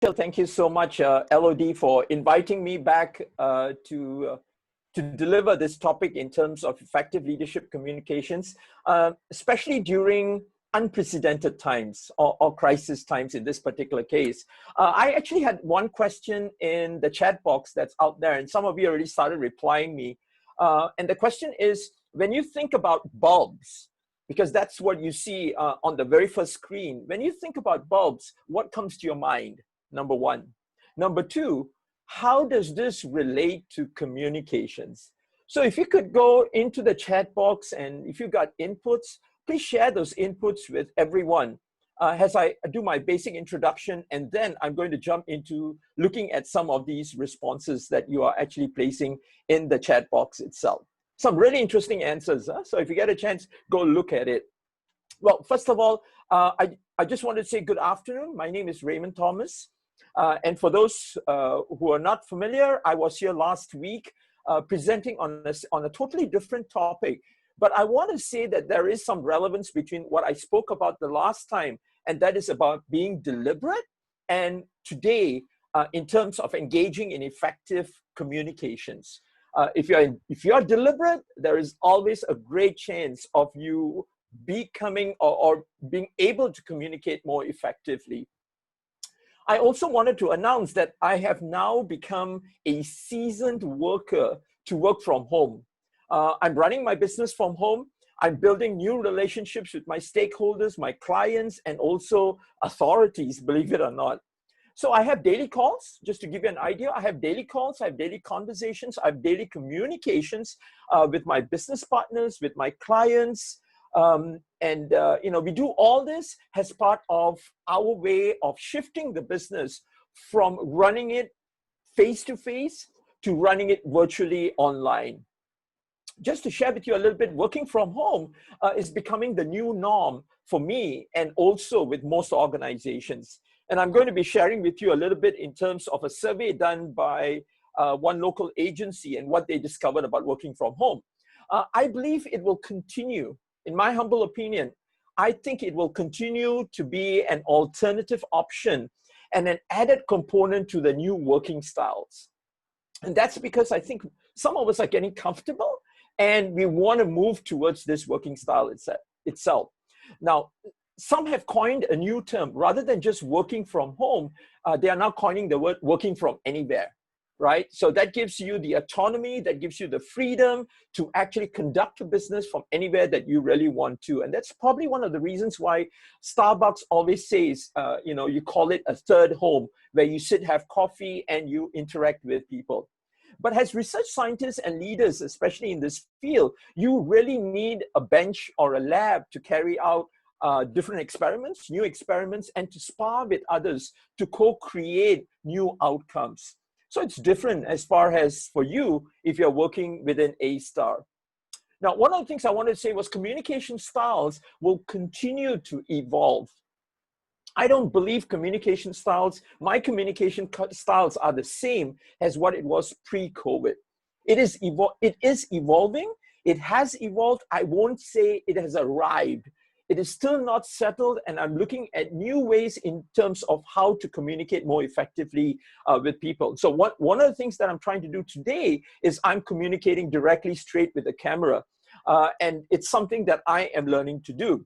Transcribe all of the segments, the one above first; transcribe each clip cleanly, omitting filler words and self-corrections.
Thank you so much, LOD, for inviting me back to deliver this topic in terms of effective leadership communications, especially during unprecedented times or crisis times in this particular case. I actually had one question in the chat box that's out there, and some of you already started replying me. And the question is, when you think about bulbs, because that's what you see on the very first screen, when you think about bulbs, what comes to your mind? Number one. Number two, how does this relate to communications? So if you could go into the chat box, and if you've got inputs, please share those inputs with everyone as I do my basic introduction, and then I'm going to jump into looking at some of these responses that you are actually placing in the chat box itself. Some really interesting answers, huh? So if you get a chance, go look at it. Well, first of all, I just wanted to say good afternoon. My name is Raymond Thomas. And for those who are not familiar, I was here last week presenting on a totally different topic. But I want to say that there is some relevance between what I spoke about the last time, and that is about being deliberate, and today in terms of engaging in effective communications. If you're deliberate, there is always a great chance of you becoming or being able to communicate more effectively. I also wanted to announce that I have now become a seasoned worker to work from home. I'm running my business from home. I'm building new relationships with my stakeholders, my clients, and also authorities, believe it or not. So I have daily calls, just to give you an idea. I have daily calls, I have daily conversations, I have daily communications with my business partners, with my clients. We do all this as part of our way of shifting the business from running it face-to-face to running it virtually online. Just to share with you a little bit, working from home is becoming the new norm for me and also with most organizations. And I'm going to be sharing with you a little bit in terms of a survey done by one local agency and what they discovered about working from home. I believe it will continue. In my humble opinion, I think it will continue to be an alternative option and an added component to the new working styles. And that's because I think some of us are getting comfortable and we want to move towards this working style itself. Now, some have coined a new term. Rather than just working from home, they are now coining the word working from anywhere, right? So that gives you the autonomy, that gives you the freedom to actually conduct a business from anywhere that you really want to. And that's probably one of the reasons why Starbucks always says, you call it a third home, where you sit, have coffee, and you interact with people. But as research scientists and leaders, especially in this field, you really need a bench or a lab to carry out different experiments, new experiments, and to spar with others to co-create new outcomes. So it's different as far as for you if you're working within A-Star. Now, one of the things I wanted to say was communication styles will continue to evolve. I don't believe communication styles, my communication styles are the same as what it was pre-COVID. It is evolving. It has evolved. I won't say it has arrived. It is still not settled, and I'm looking at new ways in terms of how to communicate more effectively with people. So one of the things that I'm trying to do today is I'm communicating directly straight with the camera. And it's something that I am learning to do.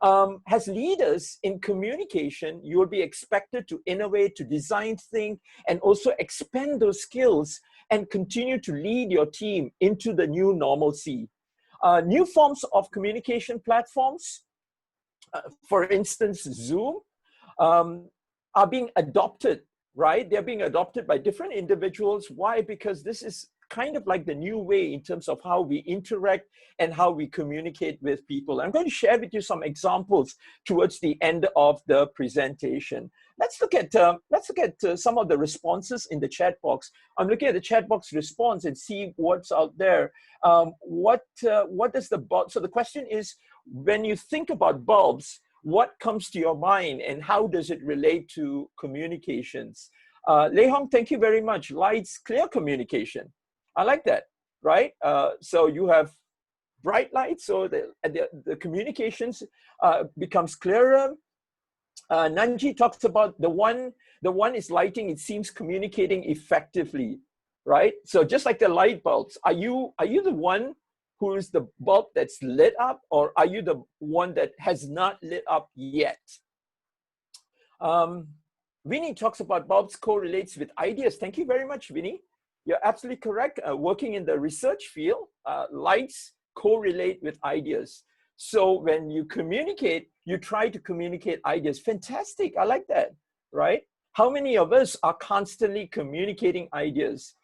As leaders in communication, you will be expected to innovate, to design, think, and also expand those skills and continue to lead your team into the new normalcy. New forms of communication platforms, for instance, Zoom, are being adopted, right? They're being adopted by different individuals. Why? Because this is kind of like the new way in terms of how we interact and how we communicate with people. I'm going to share with you some examples towards the end of the presentation. Let's look at some of the responses in the chat box. I'm looking at the chat box response and see what's out there. What does so the question is, when you think about bulbs, what comes to your mind and how does it relate to communications? Lei Hong, thank you very much. Lights, clear communication. I like that, right? So you have bright lights, so the communications becomes clearer. Nanji talks about the one is lighting, it seems communicating effectively, right? So just like the light bulbs, are you the one who is the bulb that's lit up, or are you the one that has not lit up yet? Vinny talks about bulbs correlates with ideas. Thank you very much, Vinny. You're absolutely correct. Working in the research field, lights correlate with ideas. So when you communicate, you try to communicate ideas. Fantastic, I like that, right? How many of us are constantly communicating ideas?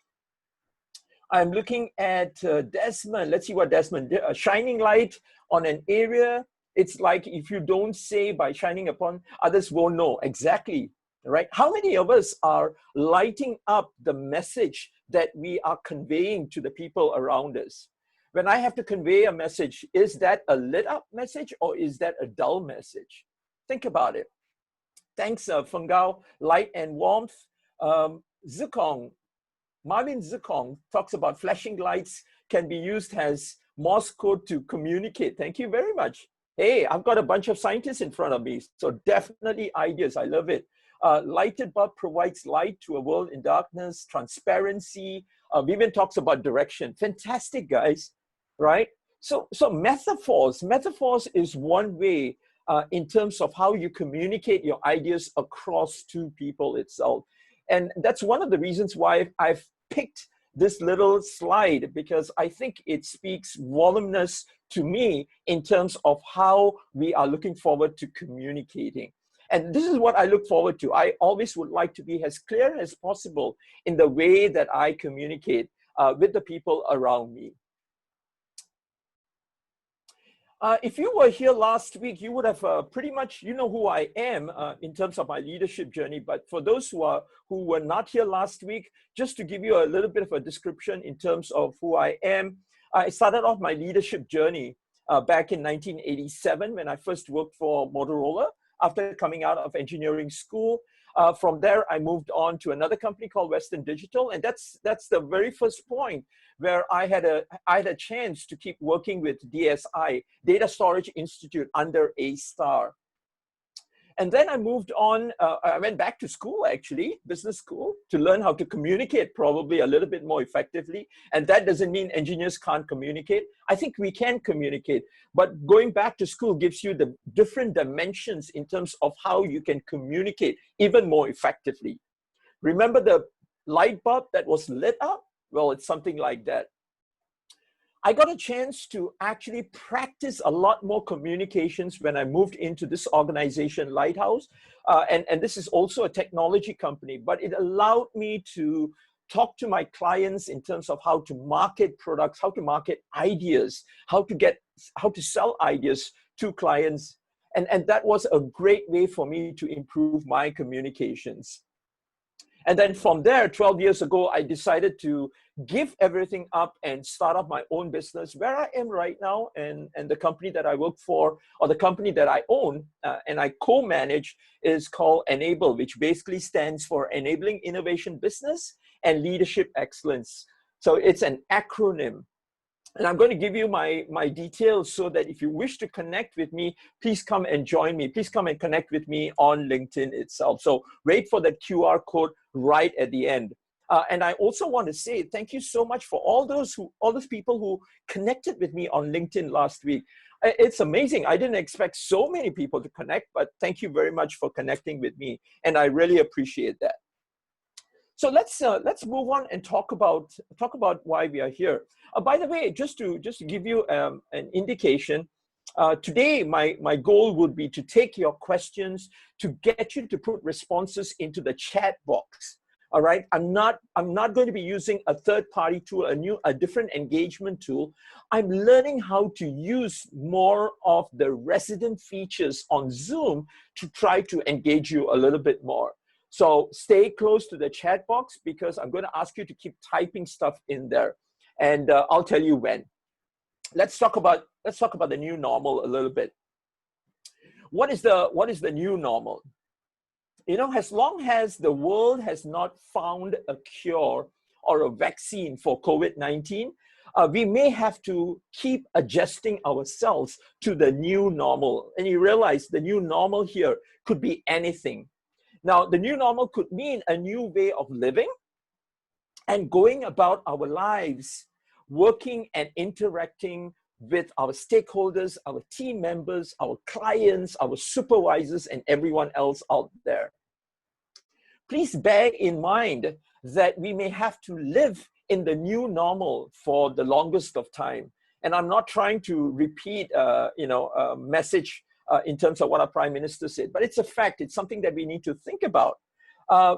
I'm looking at Desmond. Let's see what Desmond, a shining light on an area. It's like if you don't say by shining upon, others won't know. Exactly, right? How many of us are lighting up the message that we are conveying to the people around us? When I have to convey a message, is that a lit up message or is that a dull message? Think about it. Thanks, Fungao, light and warmth. Zikong, Marvin Zikong talks about flashing lights can be used as Morse code to communicate. Thank you very much. Hey, I've got a bunch of scientists in front of me, so definitely ideas. I love it. Lighted bulb provides light to a world in darkness, transparency. Vivian talks about direction. Fantastic, guys, right? So metaphors is one way in terms of how you communicate your ideas across two people itself. And that's one of the reasons why I've picked this little slide, because I think it speaks voluminous to me in terms of how we are looking forward to communicating. And this is what I look forward to. I always would like to be as clear as possible in the way that I communicate with the people around me. If you were here last week, you would have pretty much, you know who I am in terms of my leadership journey. But for those who were not here last week, just to give you a little bit of a description in terms of who I am, I started off my leadership journey back in 1987 when I first worked for Motorola after coming out of engineering school. From there, I moved on to another company called Western Digital, and that's the very first point where I had a chance to keep working with DSI, Data Storage Institute, under A-Star. And then I moved on, I went back to school actually, business school, to learn how to communicate probably a little bit more effectively. And that doesn't mean engineers can't communicate. I think we can communicate, but going back to school gives you the different dimensions in terms of how you can communicate even more effectively. Remember the light bulb that was lit up? Well, it's something like that. I got a chance to actually practice a lot more communications when I moved into this organization, Lighthouse. And this is also a technology company, but it allowed me to talk to my clients in terms of how to market products, how to market ideas, how to sell ideas to clients. And that was a great way for me to improve my communications. And then from there, 12 years ago, I decided to give everything up and start up my own business where I am right now. And the company that I work for, or the company that I own and I co-manage, is called Enable, which basically stands for Enabling Innovation Business and Leadership Excellence. So it's an acronym. And I'm going to give you my details so that if you wish to connect with me, please come and join me. Please come and connect with me on LinkedIn itself. So wait for that QR code right at the end. And I also want to say thank you so much for all those people who connected with me on LinkedIn last week. It's amazing. I didn't expect so many people to connect, but thank you very much for connecting with me. And I really appreciate that. So let's move on and talk about why we are here. By the way, just to give you an indication, today my goal would be to take your questions, to get you to put responses into the chat box. All right, I'm not going to be using a third-party tool, a different engagement tool. I'm learning how to use more of the resident features on Zoom to try to engage you a little bit more. So stay close to the chat box because I'm going to ask you to keep typing stuff in there, and I'll tell you when. Let's talk about the new normal a little bit. What is the new normal? You know, as long as the world has not found a cure or a vaccine for COVID-19, we may have to keep adjusting ourselves to the new normal. And you realize the new normal here could be anything. Now, the new normal could mean a new way of living and going about our lives, working and interacting with our stakeholders, our team members, our clients, our supervisors, and everyone else out there. Please bear in mind that we may have to live in the new normal for the longest of time. And I'm not trying to repeat, a message in terms of what our Prime Minister said, but it's a fact. It's something that we need to think about.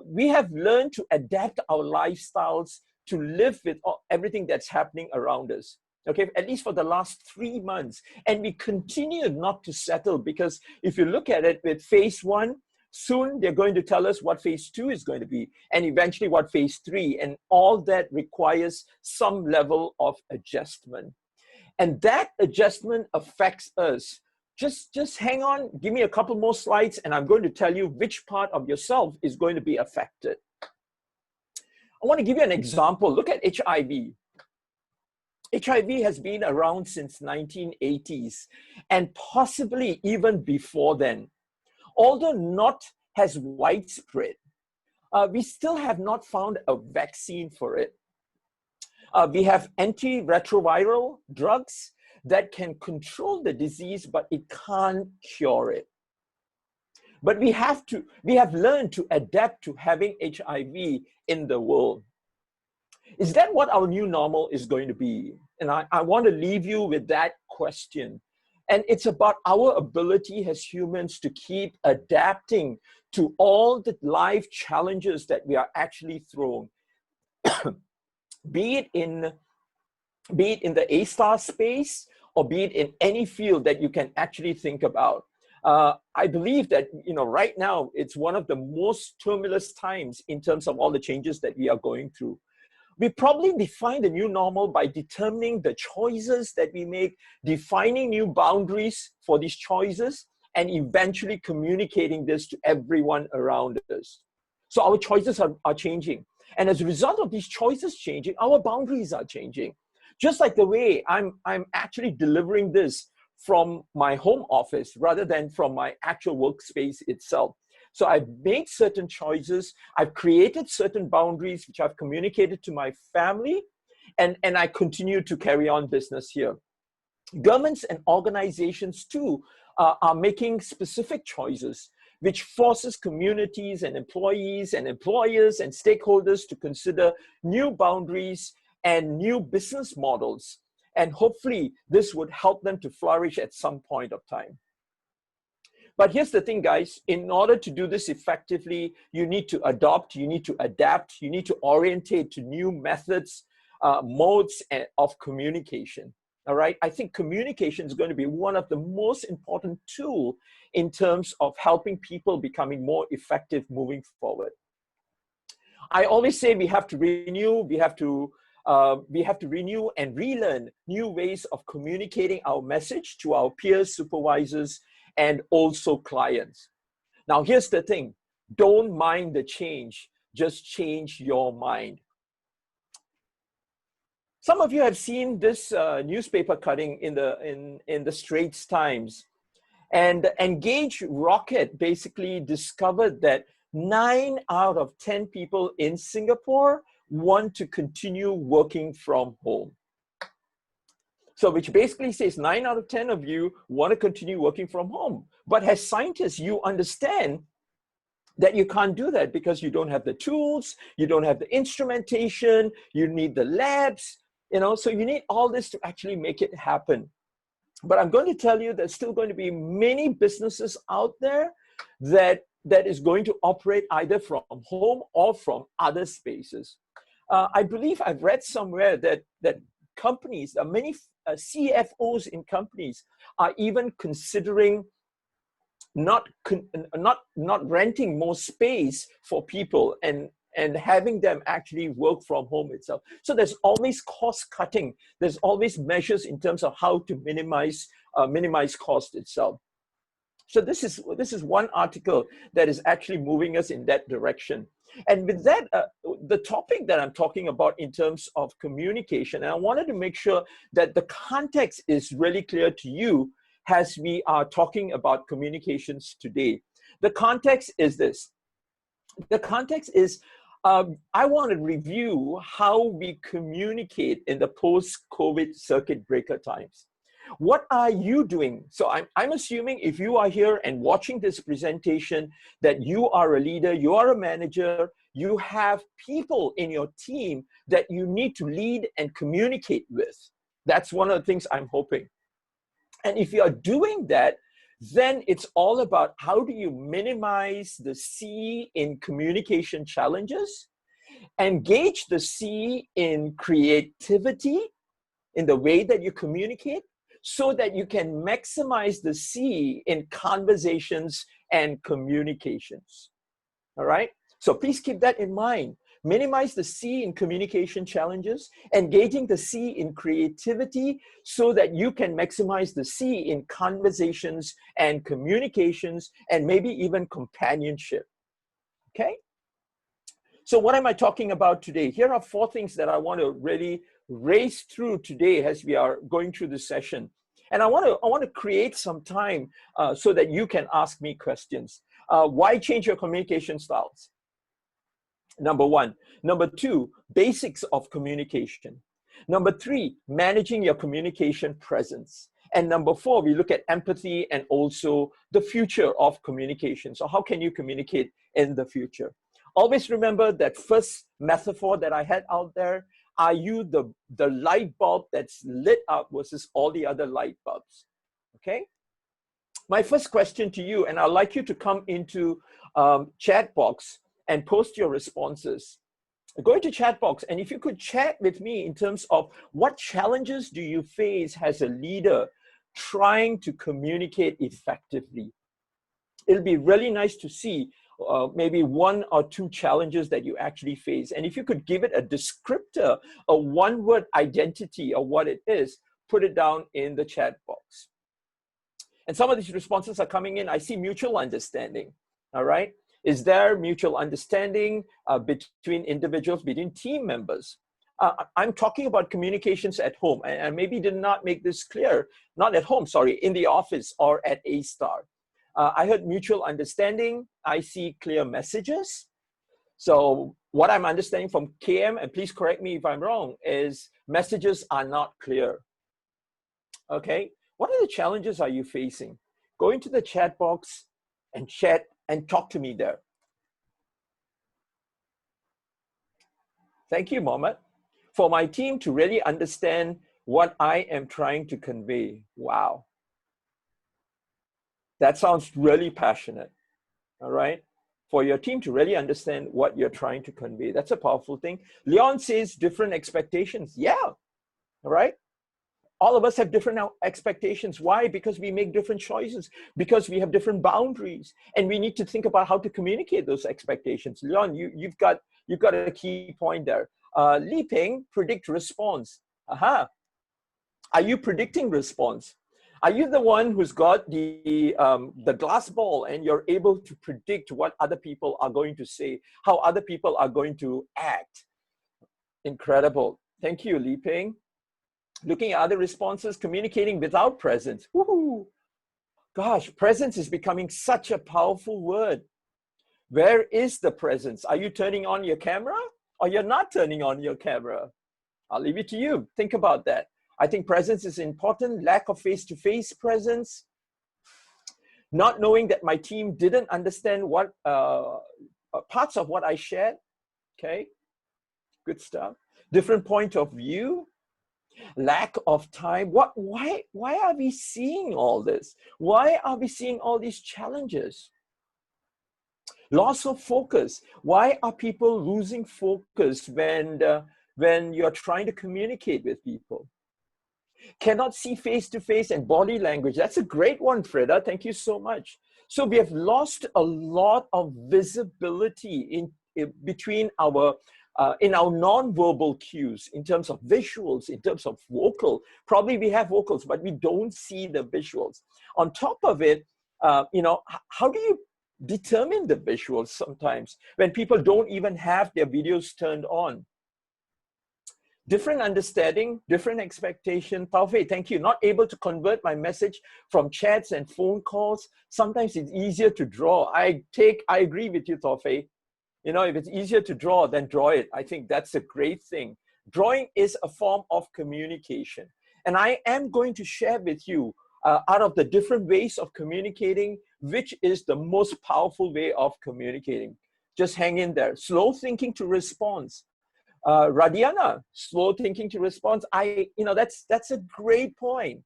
We have learned to adapt our lifestyles to live with everything that's happening around us. Okay, at least for the last 3 months. And we continue not to settle, because if you look at it with phase 1, soon they're going to tell us what phase 2 is going to be, and eventually what phase 3, and all that requires some level of adjustment. And that adjustment affects us. Just hang on, give me a couple more slides, and I'm going to tell you which part of yourself is going to be affected. I want to give you an example. Look at HIV. HIV has been around since 1980s, and possibly even before then. Although not as widespread, we still have not found a vaccine for it. We have antiretroviral drugs that can control the disease, but it can't cure it. But we have learned to adapt to having HIV in the world. Is that what our new normal is going to be? And I want to leave you with that question. And it's about our ability as humans to keep adapting to all the life challenges that we are actually thrown. Be it in the A-star space, or be it in any field that you can actually think about. I believe that right now it's one of the most tumultuous times in terms of all the changes that we are going through. We probably define the new normal by determining the choices that we make, defining new boundaries for these choices, and eventually communicating this to everyone around us. So our choices are changing. And as a result of these choices changing, our boundaries are changing. Just like the way I'm actually delivering this from my home office rather than from my actual workspace itself. So I've made certain choices, I've created certain boundaries, which I've communicated to my family, and I continue to carry on business here. Governments and organizations too are making specific choices, which forces communities and employees and employers and stakeholders to consider new boundaries and new business models. And hopefully this would help them to flourish at some point of time. But here's the thing, guys, in order to do this effectively, you need to adopt, you need to adapt, you need to orientate to new methods, modes of communication. All right, I think communication is going to be one of the most important tools in terms of helping people becoming more effective moving forward. I always say we have to renew, we have to renew and relearn new ways of communicating our message to our peers, supervisors, and also clients. Now, here's the thing. Don't mind the change. Just change your mind. Some of you have seen this newspaper cutting in the Straits Times. And Engage Rocket basically discovered that 9 out of 10 people in Singapore want to continue working from home. So which basically says 9 out of 10 of you want to continue working from home. But as scientists, you understand that you can't do that because you don't have the tools, you don't have the instrumentation, you need the labs, so you need all this to actually make it happen. But I'm going to tell you there's still going to be many businesses out there that is going to operate either from home or from other spaces. I believe I've read somewhere that companies, many CFOs in companies are even considering not renting more space for people and having them actually work from home itself. So there's always cost cutting. There's always measures in terms of how to minimize cost itself. So this is one article that is actually moving us in that direction. And with that, the topic that I'm talking about in terms of communication, and I wanted to make sure that the context is really clear to you as we are talking about communications today. The context is this. The context is I want to review how we communicate in the post-COVID circuit breaker times. What are you doing? So I'm assuming if you are here and watching this presentation, that you are a leader, you are a manager, you have people in your team that you need to lead and communicate with. That's one of the things I'm hoping. And if you are doing that, then it's all about how do you minimize the C in communication challenges, engage the C in creativity in the way that you communicate, so that you can maximize the C in conversations and communications. All right? So please keep that in mind. Minimize the C in communication challenges, engaging the C in creativity so that you can maximize the C in conversations and communications and maybe even companionship. Okay? So what am I talking about today? Here are 4 things that I want to really race through today as we are going through this session. And I want to create some time so that you can ask me questions. Why change your communication styles? Number 1. Number 2, basics of communication. Number 3, managing your communication presence. And number 4, we look at empathy and also the future of communication. So how can you communicate in the future? Always remember that first metaphor that I had out there. Are you the light bulb that's lit up versus all the other light bulbs? Okay? My first question to you, and I'd like you to come into chat box and post your responses. Go into chat box, and if you could chat with me in terms of what challenges do you face as a leader trying to communicate effectively. It'll be really nice to see maybe 1 or 2 challenges that you actually face. And if you could give it a descriptor, a one-word identity of what it is, put it down in the chat box. And some of these responses are coming in. I see mutual understanding, all right? Is there mutual understanding between individuals, between team members? I'm talking about communications at home, and I maybe did not make this clear, not at home, sorry, in the office or at A-Star. I heard mutual understanding. I see clear messages. So what I'm understanding from KM, and please correct me if I'm wrong, is messages are not clear. Okay, what are the challenges are you facing? Go into the chat box and chat and talk to me there. Thank you, Mohammed. For my team to really understand what I am trying to convey. Wow. That sounds really passionate, all right? For your team to really understand what you're trying to convey. That's a powerful thing. Leon says different expectations. Yeah, all right? All of us have different expectations. Why? Because we make different choices, because we have different boundaries, and we need to think about how to communicate those expectations. Leon, you've got a key point there. Li Ping, predict response. Aha. Are you predicting response? Are you the one who's got the glass ball and you're able to predict what other people are going to say, how other people are going to act? Incredible. Thank you, Li Ping. Looking at other responses, communicating without presence. Woohoo! Gosh, presence is becoming such a powerful word. Where is the presence? Are you turning on your camera or you're not turning on your camera? I'll leave it to you. Think about that. I think presence is important. Lack of face-to-face presence. Not knowing that my team didn't understand what parts of what I shared. Okay, good stuff. Different point of view. Lack of time. Why are we seeing all this? Why are we seeing all these challenges? Loss of focus. Why are people losing focus when you're trying to communicate with people? Cannot see face-to-face and body language. That's a great one, Freda. Thank you so much. So we have lost a lot of visibility in between our in our non-verbal cues, in terms of visuals, in terms of vocal. Probably we have vocals, but we don't see the visuals. On top of it, How do you determine the visuals sometimes when people don't even have their videos turned on? Different understanding, different expectation. Taufeeq, thank you. Not able to convert my message from chats and phone calls. Sometimes it's easier to draw. I agree with you, Taufeeq. If it's easier to draw, then draw it. I think that's a great thing. Drawing is a form of communication. And I am going to share with you, out of the different ways of communicating, which is the most powerful way of communicating. Just hang in there. Slow thinking to response. Radiana, slow thinking to response. That's a great point.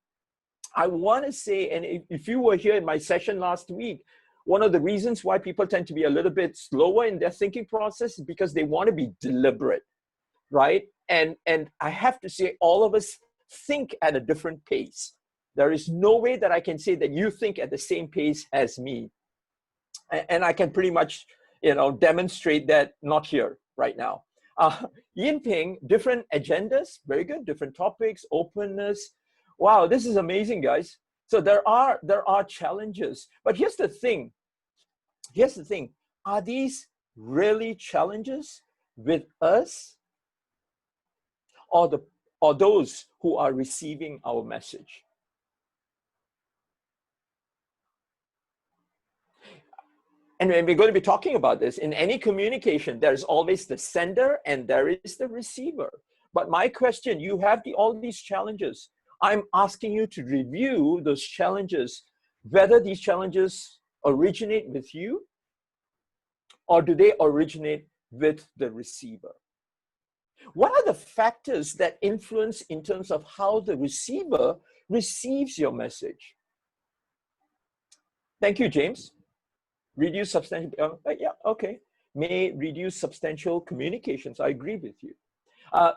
I want to say, and if you were here in my session last week, one of the reasons why people tend to be a little bit slower in their thinking process is because they want to be deliberate, right? And I have to say, all of us think at a different pace. There is no way that I can say that you think at the same pace as me. And I can pretty much, demonstrate that not here right now. Yinping, different agendas, very good, different topics, openness. Wow, this is amazing, guys. So there are challenges, but here's the thing. Are these really challenges with us or those who are receiving our message? And we're going to be talking about this. In any communication, there's always the sender and there is the receiver. But my question, you have all these challenges. I'm asking you to review those challenges, whether these challenges originate with you or do they originate with the receiver? What are the factors that influence in terms of how the receiver receives your message? Thank you, James. Reduce substantial, yeah, okay. May reduce substantial communications. I agree with you.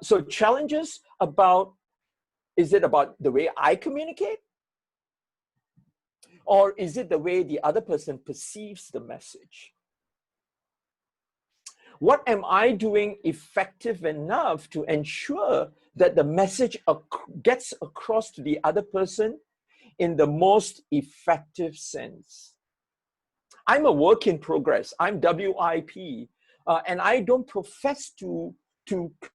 So challenges about, is it about the way I communicate? Or is it the way the other person perceives the message? What am I doing effective enough to ensure that the message gets across to the other person in the most effective sense? I'm a work in progress. I'm WIP, and I don't profess to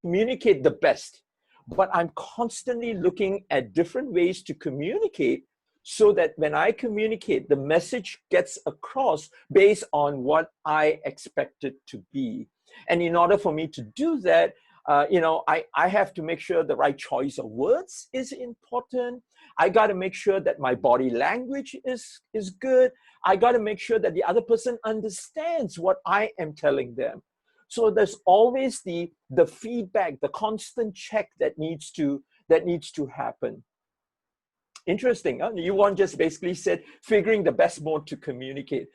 communicate the best, but I'm constantly looking at different ways to communicate so that when I communicate, the message gets across based on what I expect it to be. And in order for me to do that, I have to make sure the right choice of words is important. I got to make sure that my body language is good. I got to make sure that the other person understands what I am telling them. So there's always the feedback, the constant check that needs to happen. Interesting, huh? Yuan just basically said, figuring the best mode to communicate.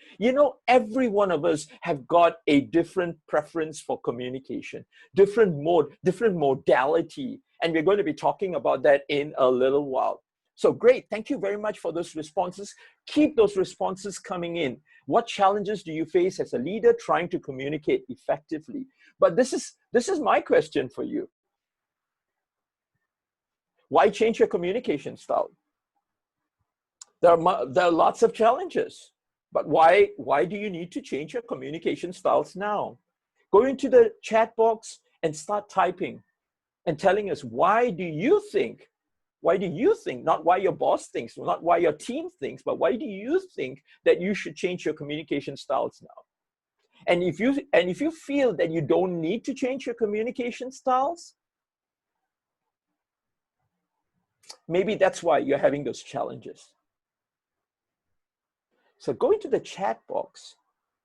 Every one of us have got a different preference for communication, different mode, different modality. And we're going to be talking about that in a little while. So great, thank you very much for those responses. Keep those responses coming in. What challenges do you face as a leader trying to communicate effectively? But this is my question for you. Why change your communication style? There are lots of challenges, but why do you need to change your communication styles now? Go into the chat box and start typing and telling us, why do you think, not why your boss thinks, not why your team thinks, but why do you think that you should change your communication styles now? And if you feel that you don't need to change your communication styles, maybe that's why you're having those challenges. So go into the chat box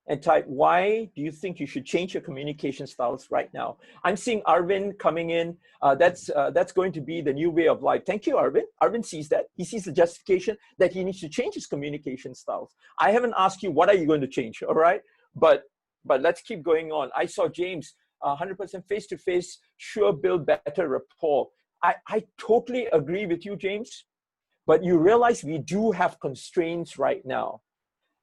and type, why do you think you should change your communication styles right now? I'm seeing Arvind coming in. That's going to be the new way of life. Thank you, Arvind. Arvind sees that. He sees the justification that he needs to change his communication styles. I haven't asked you, what are you going to change, all right? But let's keep going on. I saw James, 100% face-to-face, sure build better rapport. I totally agree with you, James. But you realize we do have constraints right now.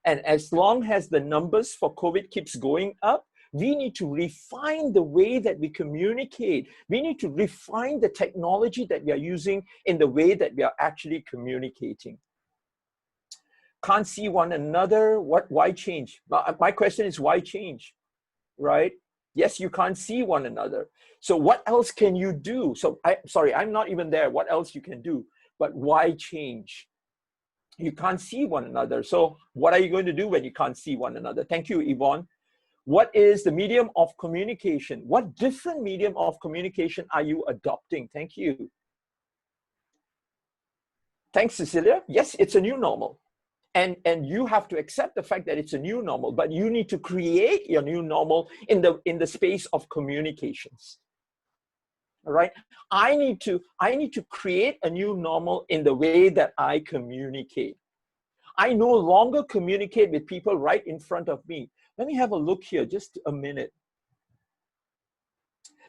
And as long as the numbers for COVID keeps going up, we need to refine the way that we communicate. We need to refine the technology that we are using in the way that we are actually communicating. can't see one another. Why change? My question is, why change, right? Yes, you can't see one another. So what else can you do? So sorry, I'm not even there. What else you can do? But why change? You can't see one another. So what are you going to do when you can't see one another? Thank you, Yvonne. What is the medium of communication? What different medium of communication are you adopting? Thank you. Thanks, Cecilia. Yes, it's a new normal. And you have to accept the fact that it's a new normal, but you need to create your new normal in the space of communications. All right. I need to create a new normal in the way that I communicate. I no longer communicate with people right in front of me. Let me have a look here, just a minute.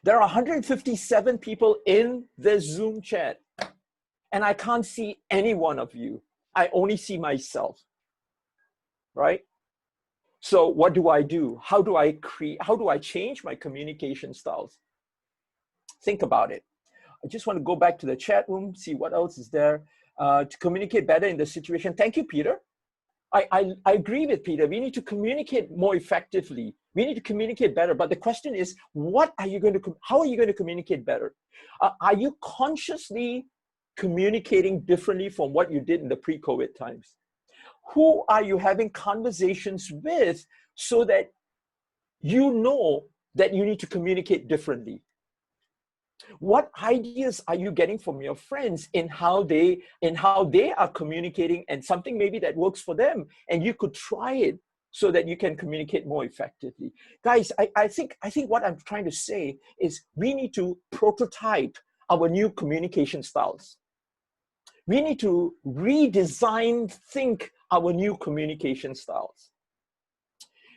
There are 157 people in the Zoom chat, and I can't see any one of you. I only see myself, right? So what do? How do I change my communication styles? Think about it. I just want to go back to the chat room, see what else is there to communicate better in the situation. Thank you, Peter. I agree with Peter. We need to communicate more effectively. We need to communicate better. But the question is, how are you going to communicate better? Are you consciously communicating differently from what you did in the pre-COVID times? Who are you having conversations with so that you know that you need to communicate differently? What ideas are you getting from your friends in how they are communicating, and something maybe that works for them, and you could try it so that you can communicate more effectively? Guys, I think what I'm trying to say is we need to prototype our new communication styles. We need to think our new communication styles.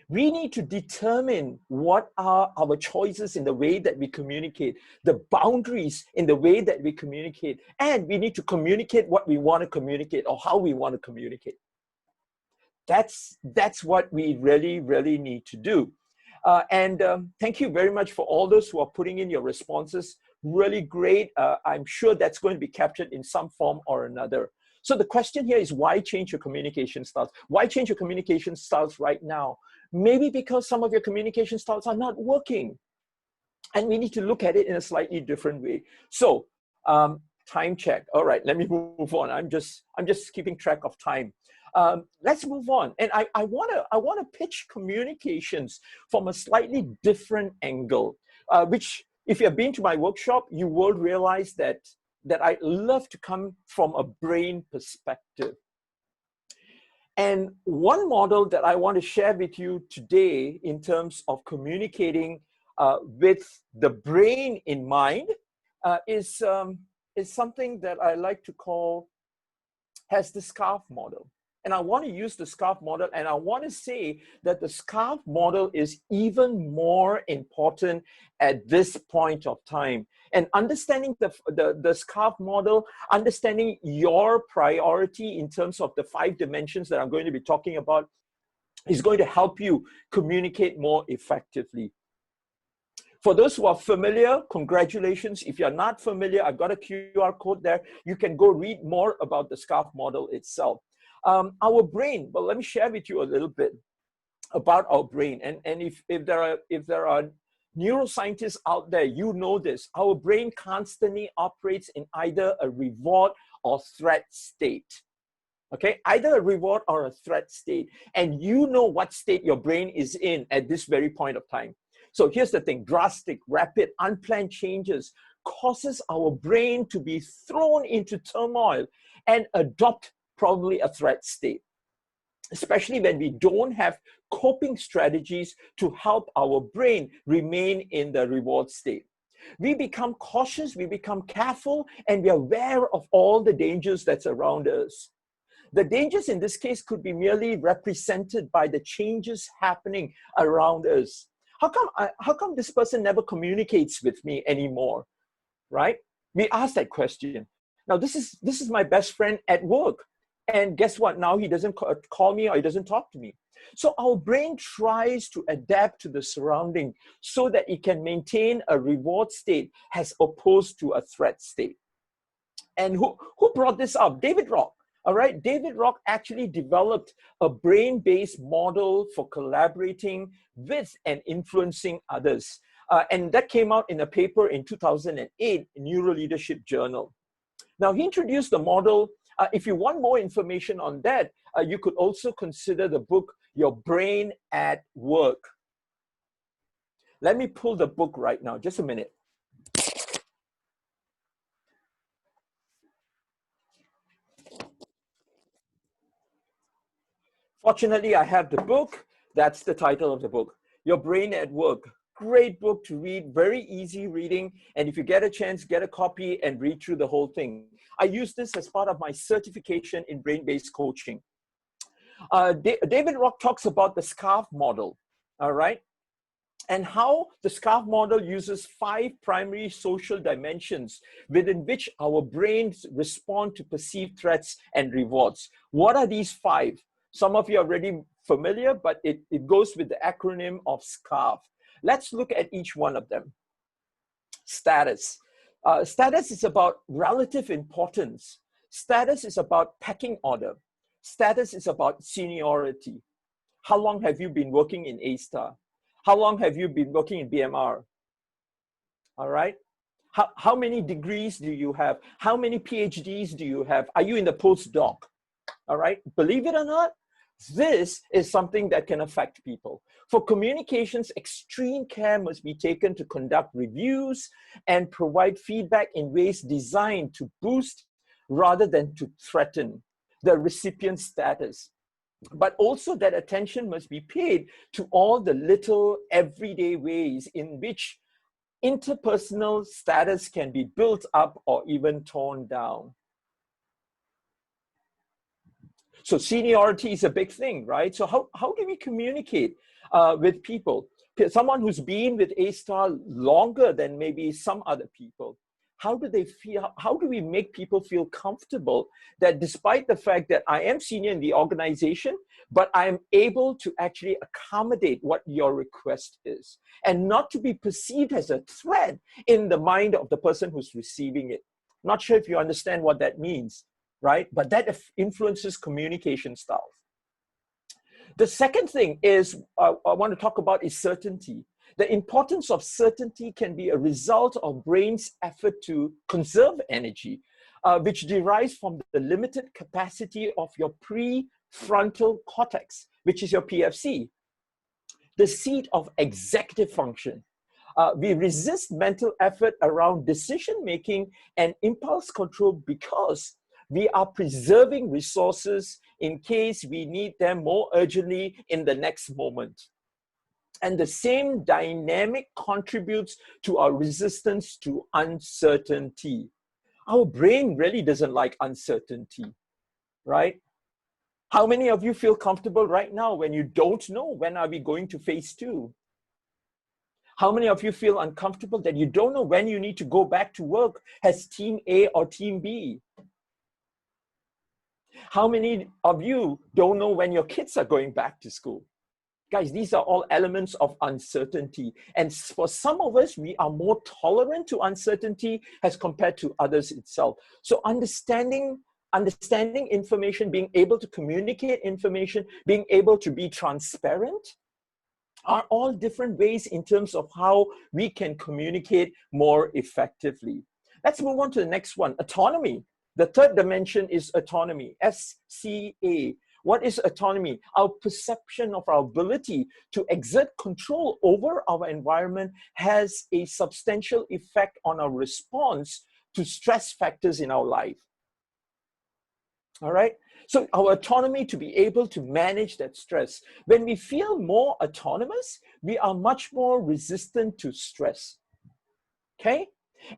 We need to determine what are our choices in the way that we communicate, the boundaries in the way that we communicate, and we need to communicate what we want to communicate or how we want to communicate. That's what we really, really need to do. Thank you very much for all those who are putting in your responses. Really great. I'm sure that's going to be captured in some form or another. So the question here is, why change your communication styles? Why change your communication styles right now? Maybe because some of your communication styles are not working. And we need to look at it in a slightly different way. So time check. All right, let me move on. I'm just keeping track of time. Let's move on. And I wanna pitch communications from a slightly different angle, which if you've been to my workshop, you will realize that I love to come from a brain perspective. And one model that I want to share with you today in terms of communicating with the brain in mind is something that I like to call as the SCARF model. And I want to use the SCARF model, and I want to say that the SCARF model is even more important at this point of time. And understanding the SCARF model, understanding your priority in terms of the 5 dimensions that I'm going to be talking about, is going to help you communicate more effectively. For those who are familiar, congratulations. If you're not familiar, I've got a QR code there. You can go read more about the SCARF model itself. Our brain, well, let me share with you a little bit about our brain. And if there are neuroscientists out there, you know this. Our brain constantly operates in either a reward or threat state. Okay, either a reward or a threat state. And you know what state your brain is in at this very point of time. So here's the thing: drastic, rapid, unplanned changes causes our brain to be thrown into turmoil and adopt probably a threat state, especially when we don't have coping strategies to help our brain remain in the reward state. We become cautious, we become careful, and we are aware of all the dangers that's around us. The dangers in this case could be merely represented by the changes happening around us. How come this person never communicates with me anymore, right? We ask that question. Now, this is my best friend at work. And guess what? Now he doesn't call me or he doesn't talk to me. So our brain tries to adapt to the surrounding so that it can maintain a reward state as opposed to a threat state. And who brought this up? David Rock. All right, David Rock actually developed a brain-based model for collaborating with and influencing others. And that came out in a paper in 2008 in Neuroleadership Journal. Now, he introduced the model. If you want more information on that, you could also consider the book, Your Brain at Work. Let me pull the book right now, just a minute. Fortunately, I have the book. That's the title of the book, Your Brain at Work. Great book to read, very easy reading. And if you get a chance, get a copy and read through the whole thing. I use this as part of my certification in brain-based coaching. David Rock talks about the SCARF model, all right? And how the SCARF model uses 5 primary social dimensions within which our brains respond to perceived threats and rewards. What are these 5? Some of you are already familiar, but it goes with the acronym of SCARF. Let's look at each one of them. Status. Status is about relative importance. Status is about pecking order. Status is about seniority. How long have you been working in A-Star? How long have you been working in BMR? All right. How many degrees do you have? How many PhDs do you have? Are you in the postdoc? All right. Believe it or not, this is something that can affect people. For communications, extreme care must be taken to conduct reviews and provide feedback in ways designed to boost rather than to threaten the recipient's status. But also that attention must be paid to all the little everyday ways in which interpersonal status can be built up or even torn down. So seniority is a big thing, right? So how do we communicate with people? Someone who's been with A-Star longer than maybe some other people. How do they feel? How do we make people feel comfortable that despite the fact that I am senior in the organization, but I am able to actually accommodate what your request is and not to be perceived as a threat in the mind of the person who's receiving it? Not sure if you understand what that means, right? But that influences communication styles. The second thing is I want to talk about is certainty. The importance of certainty can be a result of brain's effort to conserve energy, which derives from the limited capacity of your prefrontal cortex, which is your PFC, the seat of executive function. We resist mental effort around decision-making and impulse control because we are preserving resources in case we need them more urgently in the next moment. And the same dynamic contributes to our resistance to uncertainty. Our brain really doesn't like uncertainty, right? How many of you feel comfortable right now when you don't know when are we going to phase 2? How many of you feel uncomfortable that you don't know when you need to go back to work as team A or team B? How many of you don't know when your kids are going back to school? Guys, these are all elements of uncertainty. And for some of us, we are more tolerant to uncertainty as compared to others itself. So understanding information, being able to communicate information, being able to be transparent are all different ways in terms of how we can communicate more effectively. Let's move on to the next one, autonomy. The third dimension is autonomy, SCA. What is autonomy? Our perception of our ability to exert control over our environment has a substantial effect on our response to stress factors in our life. All right? So our autonomy to be able to manage that stress. When we feel more autonomous, we are much more resistant to stress. Okay?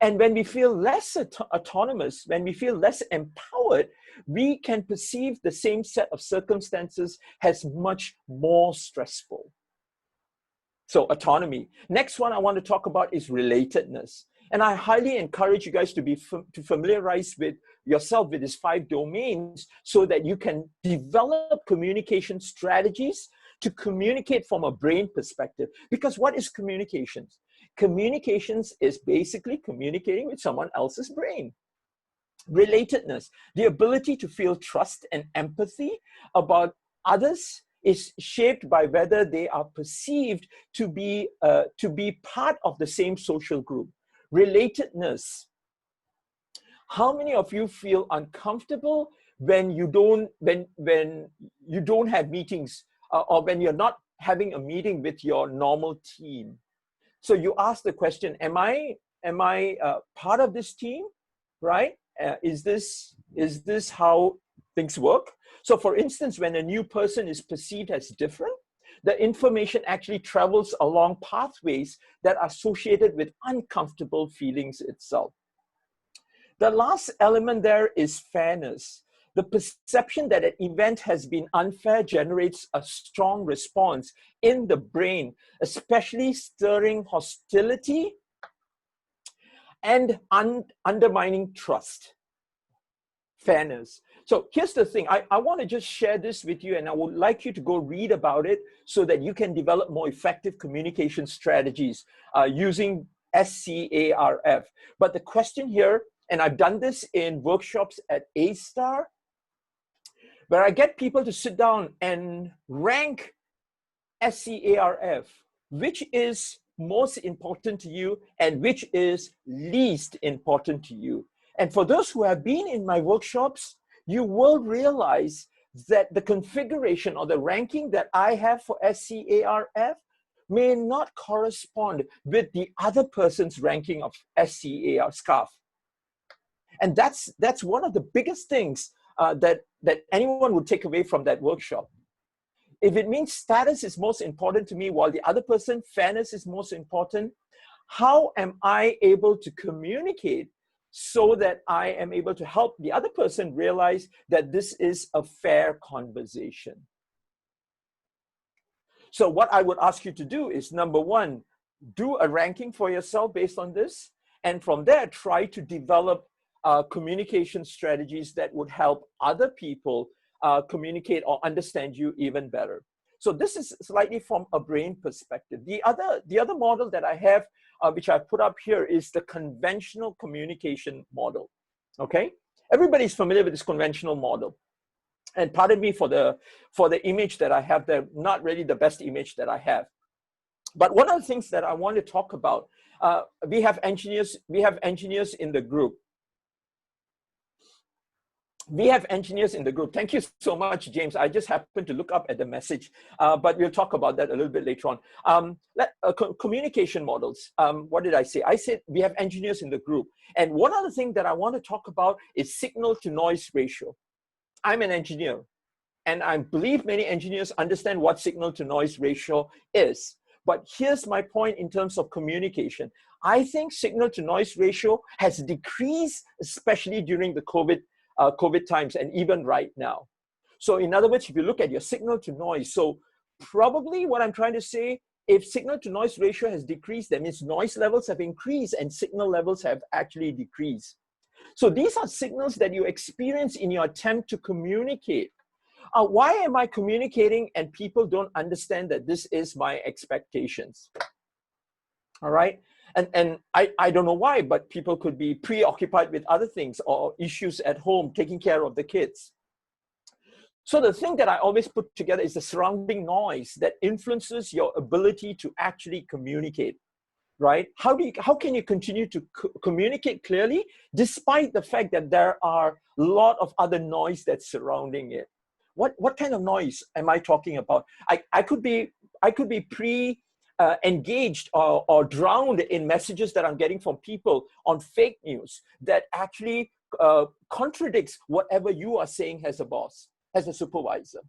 And when we feel less autonomous, when we feel less empowered, we can perceive the same set of circumstances as much more stressful. So autonomy. Next one I want to talk about is relatedness. And I highly encourage you guys to familiarize with yourself with these 5 domains so that you can develop communication strategies to communicate from a brain perspective. Because what is communications? Communications is basically communicating with someone else's brain. Relatedness, the ability to feel trust and empathy about others, is shaped by whether they are perceived to be part of the same social group. Relatedness. How many of you feel uncomfortable when you don't have meetings, or when you're not having a meeting with your normal team? So you ask the question, am I part of this team, right? Is this how things work? So for instance, when a new person is perceived as different, the information actually travels along pathways that are associated with uncomfortable feelings itself. The last element there is fairness. The perception that an event has been unfair generates a strong response in the brain, especially stirring hostility and undermining trust. Fairness. So here's the thing. I want to just share this with you, and I would like you to go read about it so that you can develop more effective communication strategies using SCARF. But the question here, and I've done this in workshops at A-Star, where I get people to sit down and rank SCARF, which is most important to you and which is least important to you. And for those who have been in my workshops, you will realize that the configuration or the ranking that I have for SCARF may not correspond with the other person's ranking of SCARF. And that's one of the biggest things that anyone would take away from that workshop. If it means status is most important to me while the other person, fairness is most important, how am I able to communicate so that I am able to help the other person realize that this is a fair conversation? So what I would ask you to do is, number one, do a ranking for yourself based on this. And from there, try to develop communication strategies that would help other people communicate or understand you even better. So this is slightly from a brain perspective. The other model that I have, which I put up here, is the conventional communication model. Okay, everybody's familiar with this conventional model. And pardon me for the image that I have there, not really the best image that I have. But one of the things that I want to talk about, we have engineers in the group. We have engineers in the group. Thank you so much, James. I just happened to look up at the message, but we'll talk about that a little bit later on. Communication models. What did I say? I said we have engineers in the group. And one other thing that I want to talk about is signal to noise ratio. I'm an engineer, and I believe many engineers understand what signal to noise ratio is. But here's my point in terms of communication. I think signal to noise ratio has decreased, especially during the COVID times, and even right now. So in other words, if you look at your signal to noise, so probably what I'm trying to say, if signal to noise ratio has decreased, that means noise levels have increased and signal levels have actually decreased. So these are signals that you experience in your attempt to communicate. Why am I communicating and people don't understand that this is my expectations? All right. And I don't know why, but people could be preoccupied with other things or issues at home, taking care of the kids. So the thing that I always put together is the surrounding noise that influences your ability to actually communicate, right? How can you continue to communicate clearly despite the fact that there are a lot of other noise that's surrounding it? What kind of noise am I talking about? I could be engaged or drowned in messages that I'm getting from people on fake news that actually contradicts whatever you are saying as a boss, as a supervisor.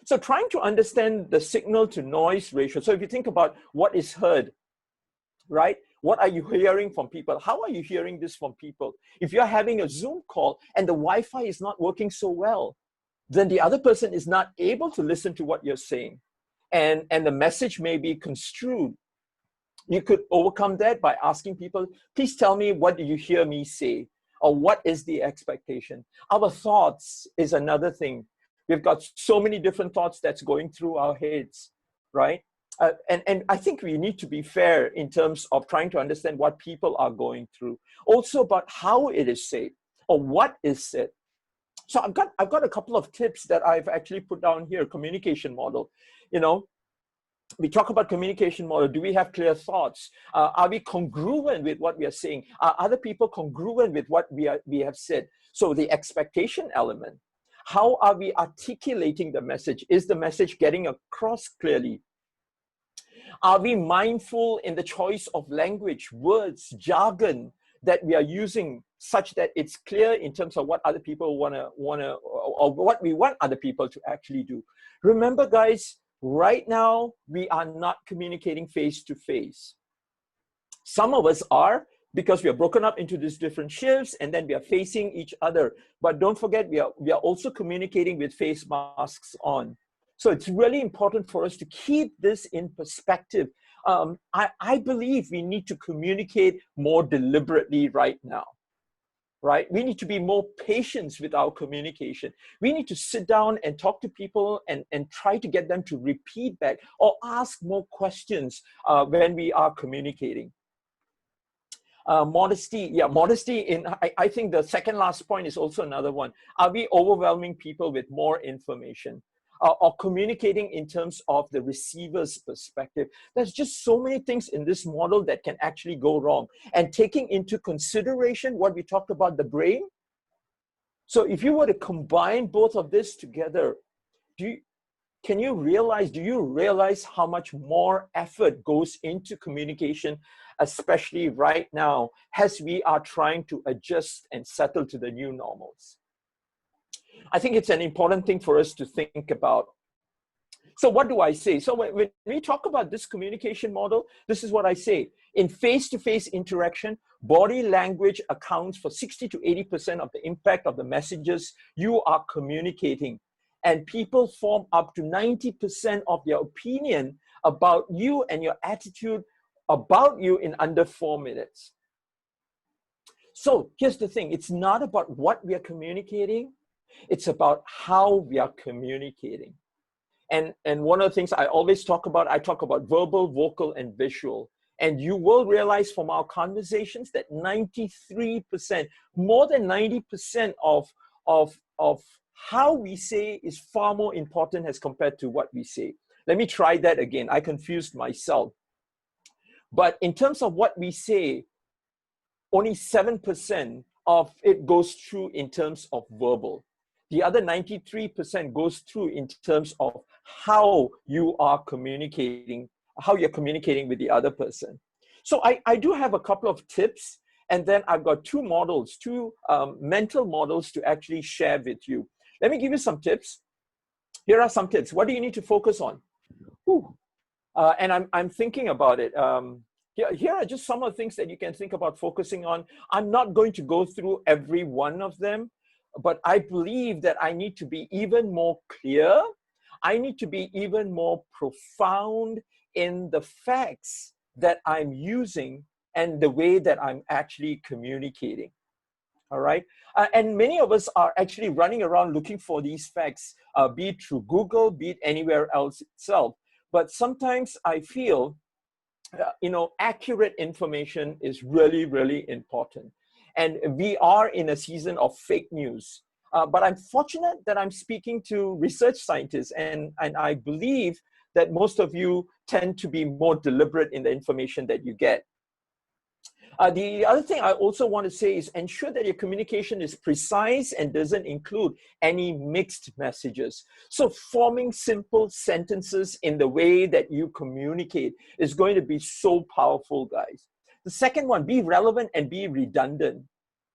So trying to understand the signal to noise ratio. So if you think about what is heard, right? What are you hearing from people? How are you hearing this from people? If you're having a Zoom call and the Wi-Fi is not working so well, then the other person is not able to listen to what you're saying. And the message may be construed. You could overcome that by asking people, please tell me, what do you hear me say? Or what is the expectation? Our thoughts is another thing. We've got so many different thoughts that's going through our heads, right? And I think we need to be fair in terms of trying to understand what people are going through. Also about how it is said. or what is said. So I've got a couple of tips that I've actually put down here. Communication model. You know, we talk about communication model. Do we have clear thoughts? Are we congruent with what we are saying? Are other people congruent with what we have said? So the expectation element. How are we articulating the message? Is the message getting across clearly? Are we mindful in the choice of language, words, jargon that we are using, such that it's clear in terms of what other people wanna, or what we want other people to actually do? Remember, guys, right now we are not communicating face to face. Some of us are, because we are broken up into these different shifts, and then we are facing each other. But don't forget, we are also communicating with face masks on. So it's really important for us to keep this in perspective. I believe we need to communicate more deliberately right now, right? We need to be more patient with our communication. We need to sit down and talk to people and try to get them to repeat back or ask more questions when we are communicating. Modesty, modesty I think the second last point is also another one. Are we overwhelming people with more information? Or communicating in terms of the receiver's perspective? There's just so many things in this model that can actually go wrong. And taking into consideration what we talked about, the brain. So if you were to combine both of this together, do you realize how much more effort goes into communication, especially right now, as we are trying to adjust and settle to the new normals? I think it's an important thing for us to think about. So what do I say? So when we talk about this communication model, this is what I say. In face-to-face interaction, body language accounts for 60 to 80% of the impact of the messages you are communicating. And people form up to 90% of their opinion about you and your attitude about you in under 4 minutes. So here's the thing. It's not about what we are communicating. It's about how we are communicating. And one of the things I always talk about verbal, vocal, and visual. And you will realize from our conversations that 93%, more than 90% of how we say is far more important as compared to what we say. Let me try that again. I confused myself. But in terms of what we say, only 7% of it goes through in terms of verbal. The other 93% goes through in terms of how you are communicating, how you're communicating with the other person. So I do have a couple of tips, and then I've got two models, two mental models to actually share with you. Let me give you some tips. Here are some tips. What do you need to focus on? And I'm thinking about it. Here are just some of the things that you can think about focusing on. I'm not going to go through every one of them, but I believe that I need to be even more clear. I need to be even more profound in the facts that I'm using and the way that I'm actually communicating. All right. And many of us are actually running around looking for these facts, be it through Google, be it anywhere else itself. But sometimes I feel, accurate information is really, really important. And we are in a season of fake news. But I'm fortunate that I'm speaking to research scientists, and I believe that most of you tend to be more deliberate in the information that you get. The other thing I also want to say is ensure that your communication is precise and doesn't include any mixed messages. So forming simple sentences in the way that you communicate is going to be so powerful, guys. The second one, be relevant and be redundant.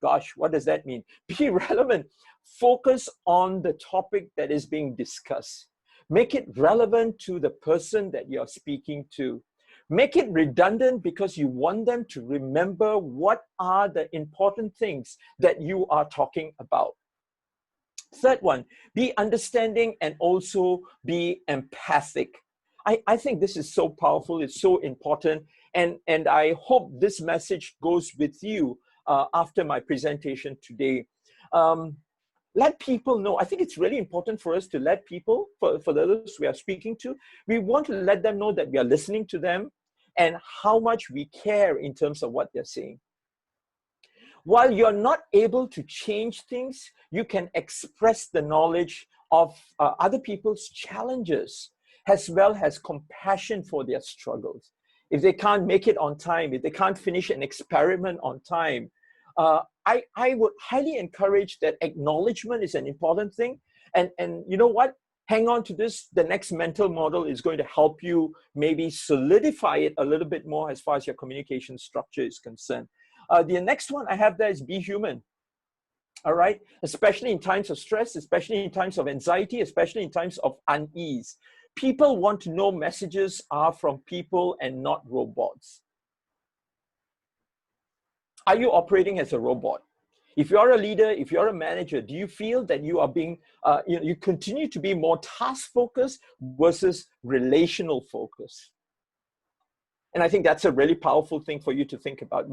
Gosh, what does that mean? Be relevant. Focus on the topic that is being discussed. Make it relevant to the person that you're speaking to. Make it redundant because you want them to remember what are the important things that you are talking about. Third one, be understanding and also be empathic. I think this is so powerful, it's so important, and I hope this message goes with you after my presentation today. Let people know. I think it's really important for us to let people, for those we are speaking to, we want to let them know that we are listening to them and how much we care in terms of what they're saying. While you're not able to change things, you can express the knowledge of other people's challenges, as well as compassion for their struggles. If they can't make it on time, if they can't finish an experiment on time, I would highly encourage that acknowledgement is an important thing. And you know what? Hang on to this. The next mental model is going to help you maybe solidify it a little bit more as far as your communication structure is concerned. The next one I have there is be human. All right, especially in times of stress, especially in times of anxiety, especially in times of unease. People want to know messages are from people and not robots. Are you operating as a robot? If you're a leader, if you're a manager, do you feel that you are being, you continue to be more task focused versus relational focused? And I think that's a really powerful thing for you to think about.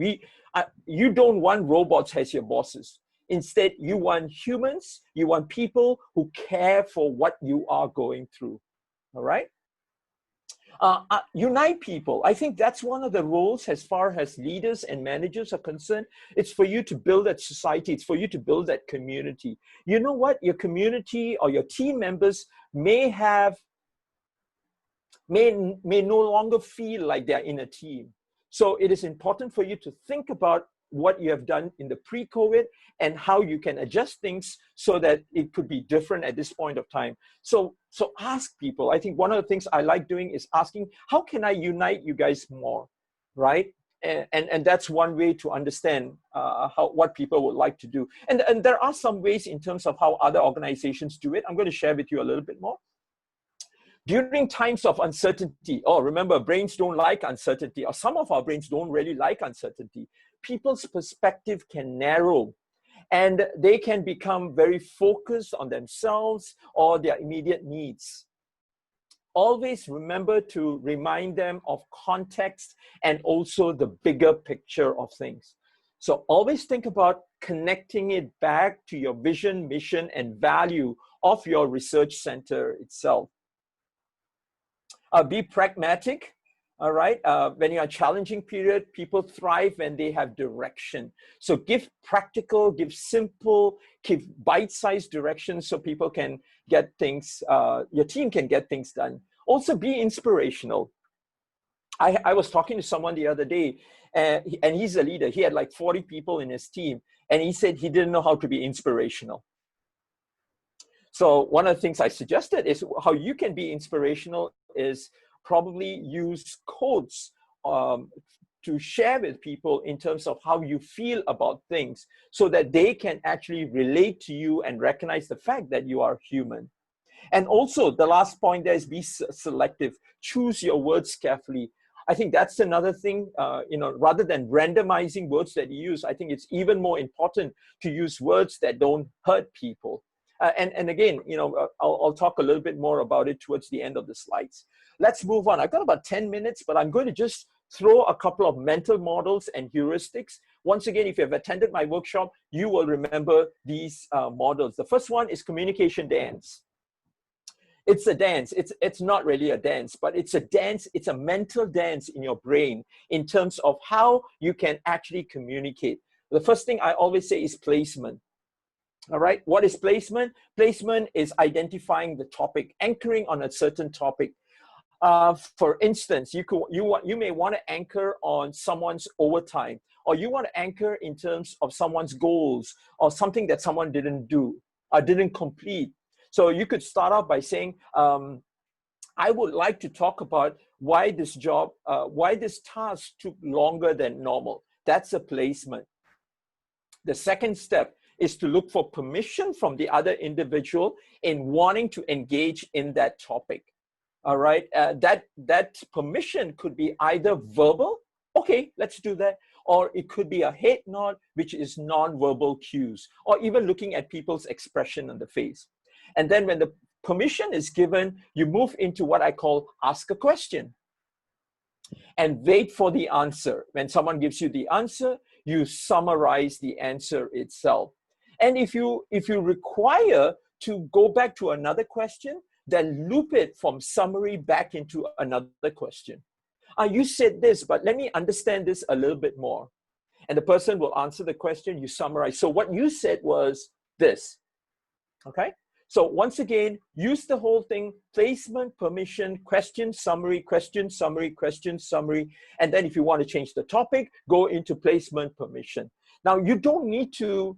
You don't want robots as your bosses. Instead, you want humans, you want people who care for what you are going through, all right? Unite people. I think that's one of the roles as far as leaders and managers are concerned. It's for you to build that society. It's for you to build that community. You know what? Your community or your team members may no longer feel like they're in a team. So it is important for you to think about what you have done in the pre-COVID and how you can adjust things so that it could be different at this point of time. So ask people. I think one of the things I like doing is asking, how can I unite you guys more, right? And that's one way to understand what people would like to do. And there are some ways in terms of how other organizations do it. I'm going to share with you a little bit more. During times of uncertainty, remember, brains don't like uncertainty, or some of our brains don't really like uncertainty. People's perspective can narrow and they can become very focused on themselves or their immediate needs. Always remember to remind them of context and also the bigger picture of things. So always think about connecting it back to your vision, mission, and value of your research center itself. Be pragmatic, all right? When you're in a challenging period, people thrive when they have direction. So give practical, give simple, give bite-sized directions so people can get things, your team can get things done. Also be inspirational. I was talking to someone the other day, and he's a leader. He had like 40 people in his team, and he said he didn't know how to be inspirational. So one of the things I suggested is how you can be inspirational is probably use quotes to share with people in terms of how you feel about things so that they can actually relate to you and recognize the fact that you are human. And also the last point there is be selective. Choose your words carefully. I think that's another thing, rather than randomizing words that you use, I think it's even more important to use words that don't hurt people. And again, I'll talk a little bit more about it towards the end of the slides. Let's move on. I've got about 10 minutes, but I'm going to just throw a couple of mental models and heuristics. Once again, if you've attended my workshop, you will remember these models. The first one is communication dance. It's a dance. It's not really a dance, but it's a dance. It's a mental dance in your brain in terms of how you can actually communicate. The first thing I always say is placement. All right, what is placement? Placement is identifying the topic, anchoring on a certain topic. For instance, you may want to anchor on someone's overtime, or you want to anchor in terms of someone's goals or something that someone didn't do or didn't complete. So you could start off by saying, I would like to talk about why this task took longer than normal. That's a placement. The second step is to look for permission from the other individual in wanting to engage in that topic. All right, that permission could be either verbal, okay, let's do that, or it could be a head nod, which is non-verbal cues, or even looking at people's expression on the face. And then when the permission is given, you move into what I call ask a question and wait for the answer. When someone gives you the answer, you summarize the answer itself. And if you require to go back to another question, then loop it from summary back into another question. You said this, but let me understand this a little bit more. and the person will answer the question, you summarize. So what you said was this, okay? So once again, use the whole thing: placement, permission, question, summary, question, summary, question, summary. And then if you want to change the topic, go into placement, permission. Now you don't need to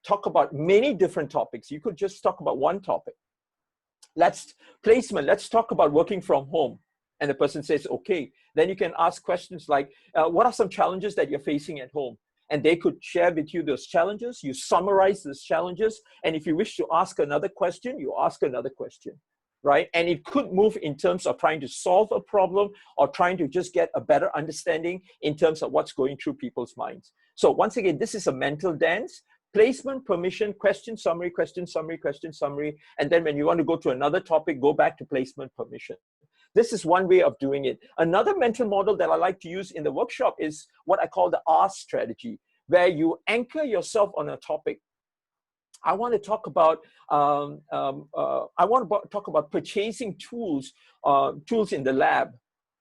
talk about many different topics. You could just talk about one topic. Let's talk about working from home. And the person says, okay. Then you can ask questions like, what are some challenges that you're facing at home? And they could share with you those challenges. You summarize those challenges. And if you wish to ask another question, you ask another question, right? And it could move in terms of trying to solve a problem or trying to just get a better understanding in terms of what's going through people's minds. So once again, this is a mental dance: placement, permission, question, summary, question, summary, question, summary. And then when you want to go to another topic, go back to placement, permission. This is one way of doing it. Another mental model that I like to use in the workshop is what I call the R strategy, where you anchor yourself on a topic. I want to talk about purchasing tools, tools in the lab.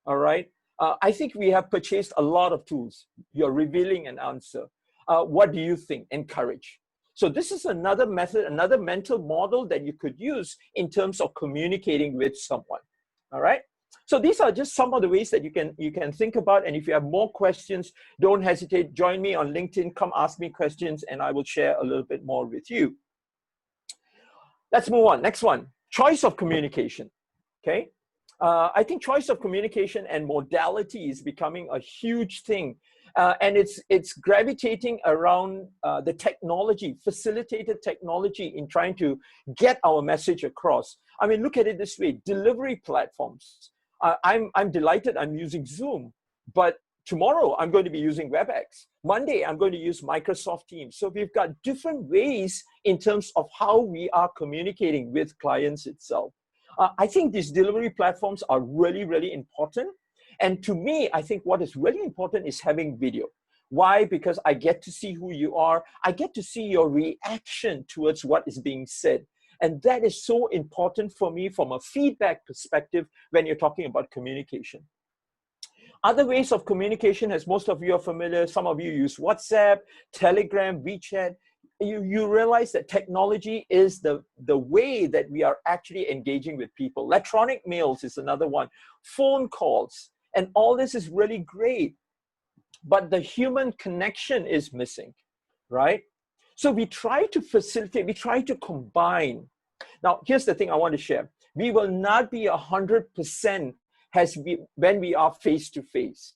All right. I think we have purchased a lot of tools. You're revealing an answer. What do you think? Encourage. So this is another method, another mental model that you could use in terms of communicating with someone. All right. So these are just some of the ways that you can think about. And if you have more questions, don't hesitate. Join me on LinkedIn. Come ask me questions, and I will share a little bit more with you. Let's move on. Next one: choice of communication. Okay. I think choice of communication and modality is becoming a huge thing. And it's gravitating around the technology, facilitated technology in trying to get our message across. I mean, look at it this way: delivery platforms. I'm delighted I'm using Zoom, but tomorrow I'm going to be using WebEx. Monday, I'm going to use Microsoft Teams. So we've got different ways in terms of how we are communicating with clients itself. I think these delivery platforms are really, really important. And to me, I think what is really important is having video. Why? Because I get to see who you are. I get to see your reaction towards what is being said. And that is so important for me from a feedback perspective when you're talking about communication. Other ways of communication, as most of you are familiar, some of you use WhatsApp, Telegram, WeChat. You realize that technology is the way that we are actually engaging with people. Electronic mails is another one. Phone calls. And all this is really great. But the human connection is missing, right? So we try to facilitate, we try to combine. Now, here's the thing I want to share. We will not be 100% when we are face-to-face.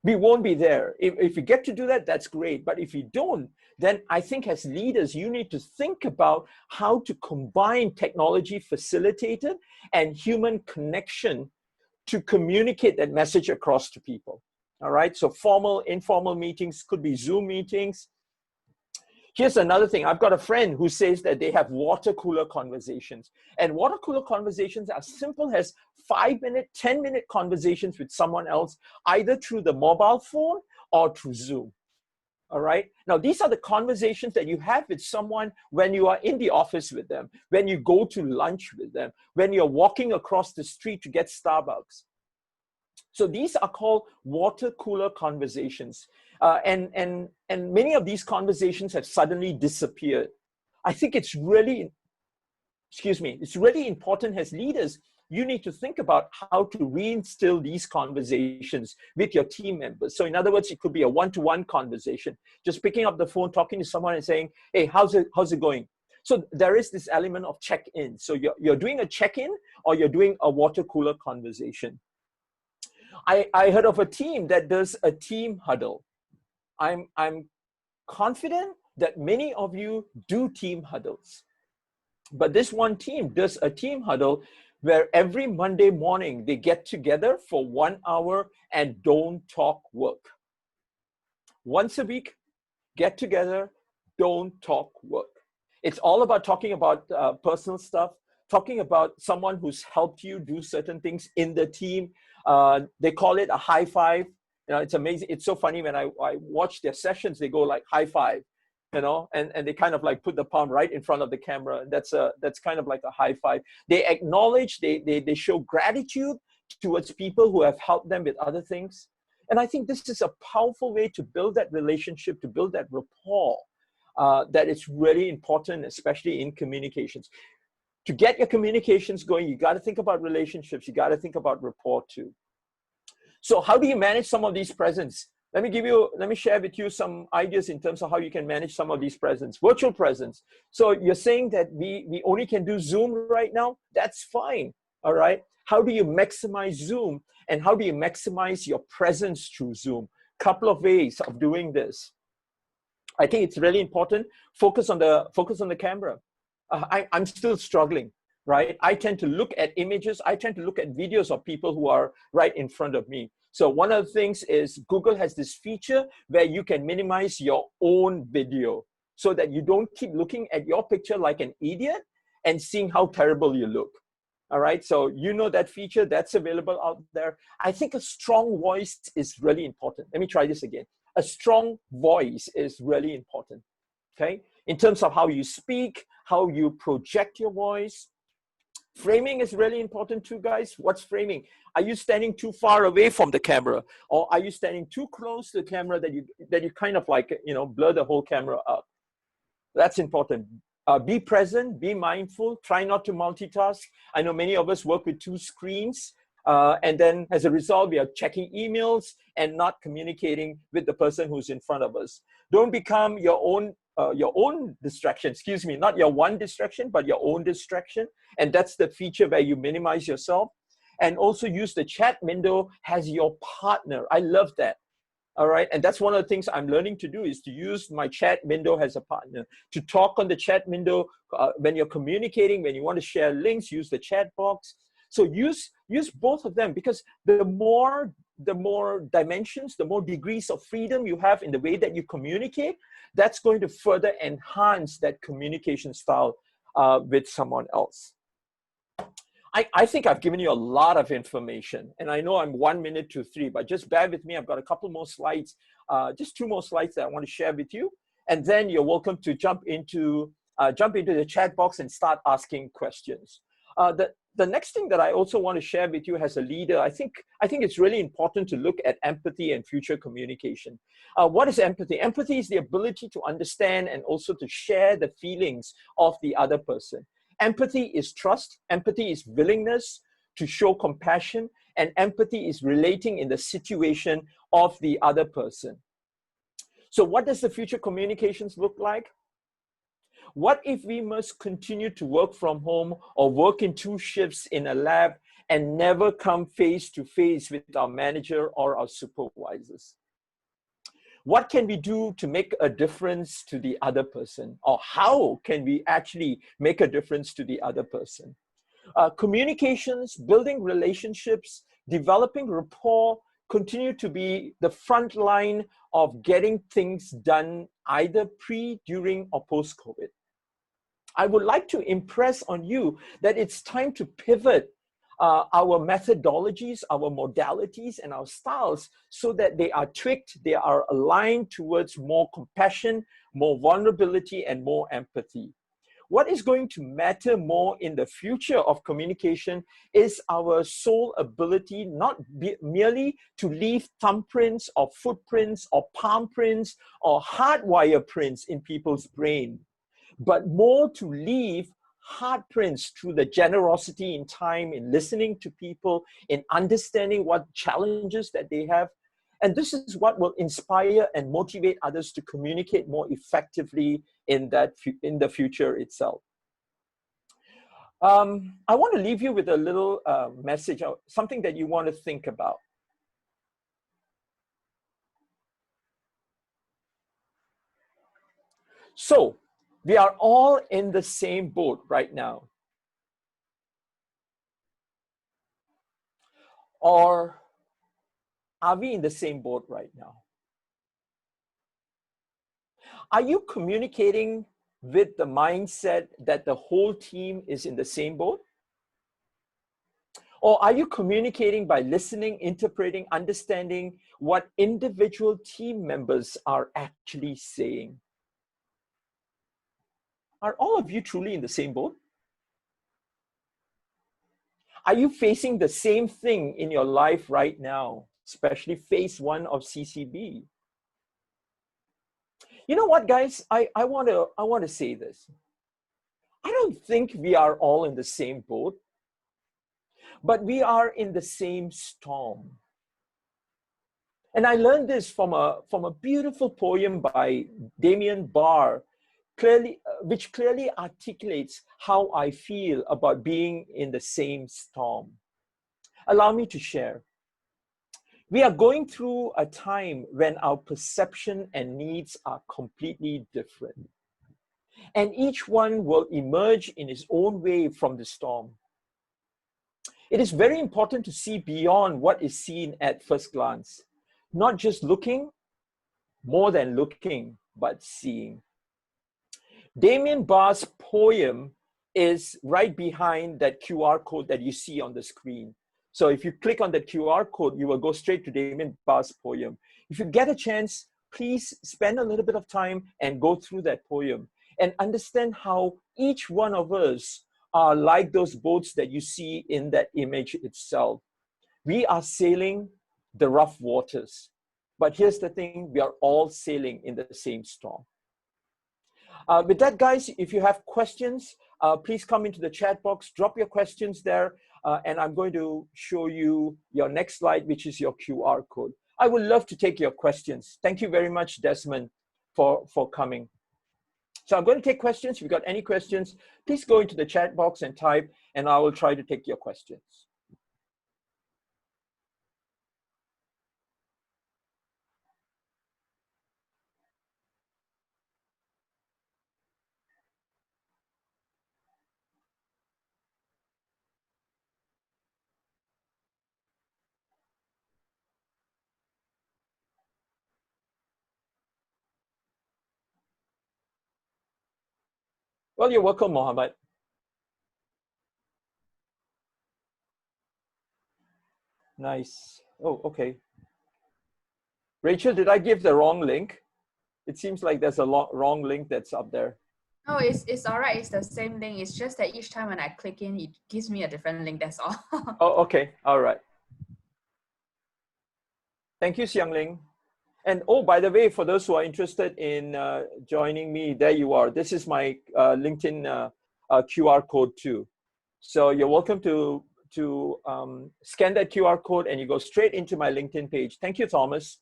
We won't be there. If you get to do that, that's great. But if you don't, then I think as leaders, you need to think about how to combine technology facilitated and human connection to communicate that message across to people. All right. So formal, informal meetings could be Zoom meetings. Here's another thing. I've got a friend who says that they have water cooler conversations. And water cooler conversations are simple as 5-minute, 10-minute conversations with someone else, either through the mobile phone or through Zoom. All right. Now, these are the conversations that you have with someone when you are in the office with them, when you go to lunch with them, when you're walking across the street to get Starbucks. So these are called water cooler conversations. And many of these conversations have suddenly disappeared. I think it's really, it's really important as leaders. You need to think about how to reinstill these conversations with your team members. So in other words, it could be a one-to-one conversation, just picking up the phone, talking to someone and saying, hey, how's it going? So there is this element of check-in. So you're doing a check-in or you're doing a water cooler conversation. I heard of a team that does a team huddle. I'm confident that many of you do team huddles. But this one team does a team huddle where every Monday morning they get together for 1 hour and don't talk work. Once a week, get together, don't talk work. It's all about talking about personal stuff, talking about someone who's helped you do certain things in the team. They call it a high five. You know, it's amazing. It's so funny when I watch their sessions, they go like high five, you know, and they kind of like put the palm right in front of the camera. That's kind of like a high five. They acknowledge, they show gratitude towards people who have helped them with other things. And I think this is a powerful way to build that relationship, to build that rapport that is really important, especially in communications. To get your communications going, you got to think about relationships. You got to think about rapport too. So how do you manage some of these presents? Let me share with you some ideas in terms of how you can manage some of these presents. Virtual presents. So you're saying that we only can do Zoom right now? That's fine, all right? How do you maximize Zoom? And how do you maximize your presence through Zoom? Couple of ways of doing this. I think it's really important. Focus on the camera. I'm still struggling, right? I tend to look at images. I tend to look at videos of people who are right in front of me. So one of the things is Google has this feature where you can minimize your own video so that you don't keep looking at your picture like an idiot and seeing how terrible you look. All right, so you know that feature that's available out there. I think a strong voice is really important. Let me try this again. A strong voice is really important, okay? In terms of how you speak, how you project your voice. Framing is really important too, guys. What's framing? Are you standing too far away from the camera? Or are you standing too close to the camera that you kind of like, you know, blur the whole camera up? That's important. Be present, be mindful, try not to multitask. I know many of us work with 2 screens. And then as a result, we are checking emails and not communicating with the person who's in front of us. Don't become your own distraction, excuse me, not your one distraction, but your own distraction. And that's the feature where you minimize yourself. And also use the chat window as your partner. I love that. All right, and that's one of the things I'm learning to do is to use my chat window as a partner, to talk on the chat window when you're communicating, when you want to share links, use the chat box. So use both of them, because the more dimensions, the more degrees of freedom you have in the way that you communicate, that's going to further enhance that communication style with someone else. I think I've given you a lot of information, and I know I'm 1 minute to 3, but just bear with me. I've got a couple more slides, just 2 more slides that I want to share with you. And then you're welcome to jump into the chat box and start asking questions. The next thing that I also want to share with you as a leader, I think it's really important to look at empathy and future communication. What is empathy? Empathy is the ability to understand and also to share the feelings of the other person. Empathy is trust, empathy is willingness to show compassion, and empathy is relating in the situation of the other person. So what does the future communications look like? What if we must continue to work from home or work in 2 shifts in a lab and never come face to face with our manager or our supervisors? What can we do to make a difference to the other person? Or how can we actually make a difference to the other person? Communications, building relationships, developing rapport continue to be the front line of getting things done either pre, during, or post-COVID. I would like to impress on you that it's time to pivot our methodologies, our modalities, and our styles so that they are tweaked, they are aligned towards more compassion, more vulnerability, and more empathy. What is going to matter more in the future of communication is our sole ability not merely to leave thumbprints or footprints or palm prints or hardwire prints in people's brain, but more to leave hard prints through the generosity in time, in listening to people, in understanding what challenges that they have. And this is what will inspire and motivate others to communicate more effectively in the future itself. I want to leave you with a little message, something that you want to think about. So, we are all in the same boat right now. Or are we in the same boat right now? Are you communicating with the mindset that the whole team is in the same boat? Or are you communicating by listening, interpreting, understanding what individual team members are actually saying? Are all of you truly in the same boat? Are you facing the same thing in your life right now? especially phase 1 of CCB. You know what, guys? I want to say this. I don't think we are all in the same boat, but we are in the same storm. And I learned this from a beautiful poem by Damien Barr, which clearly articulates how I feel about being in the same storm. Allow me to share. We are going through a time when our perception and needs are completely different. And each one will emerge in its own way from the storm. It is very important to see beyond what is seen at first glance, not just looking, more than looking, but seeing. Damien Barr's poem is right behind that QR code that you see on the screen. So if you click on that QR code, you will go straight to Damien Barr's poem. If you get a chance, please spend a little bit of time and go through that poem and understand how each one of us are like those boats that you see in that image itself. We are sailing the rough waters. But here's the thing, we are all sailing in the same storm. With that, guys, if you have questions, please come into the chat box, drop your questions there, and I'm going to show you your next slide, which is your QR code. I would love to take your questions. Thank you very much, Desmond, for coming. So I'm going to take questions. If you've got any questions, please go into the chat box and type, and I will try to take your questions. Well, you're welcome, Mohammed. Nice. Oh, okay. Rachel, did I give the wrong link? It seems like there's a wrong link that's up there. No, it's all right. It's the same link. It's just that each time when I click in, it gives me a different link. That's all. Oh, okay. All right. Thank you, Xiang Ling. And oh, by the way, for those who are interested in joining me, there you are. This is my LinkedIn QR code too. So you're welcome to scan that QR code and you go straight into my LinkedIn page. Thank you, Thomas.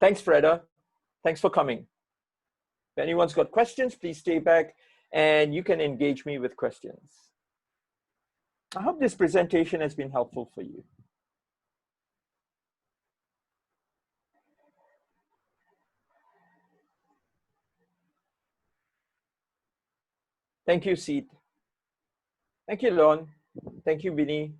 Thanks, Freda. Thanks for coming. If anyone's got questions, please stay back and you can engage me with questions. I hope this presentation has been helpful for you. Thank you, Seed. Thank you, Lon. Thank you, Vinny.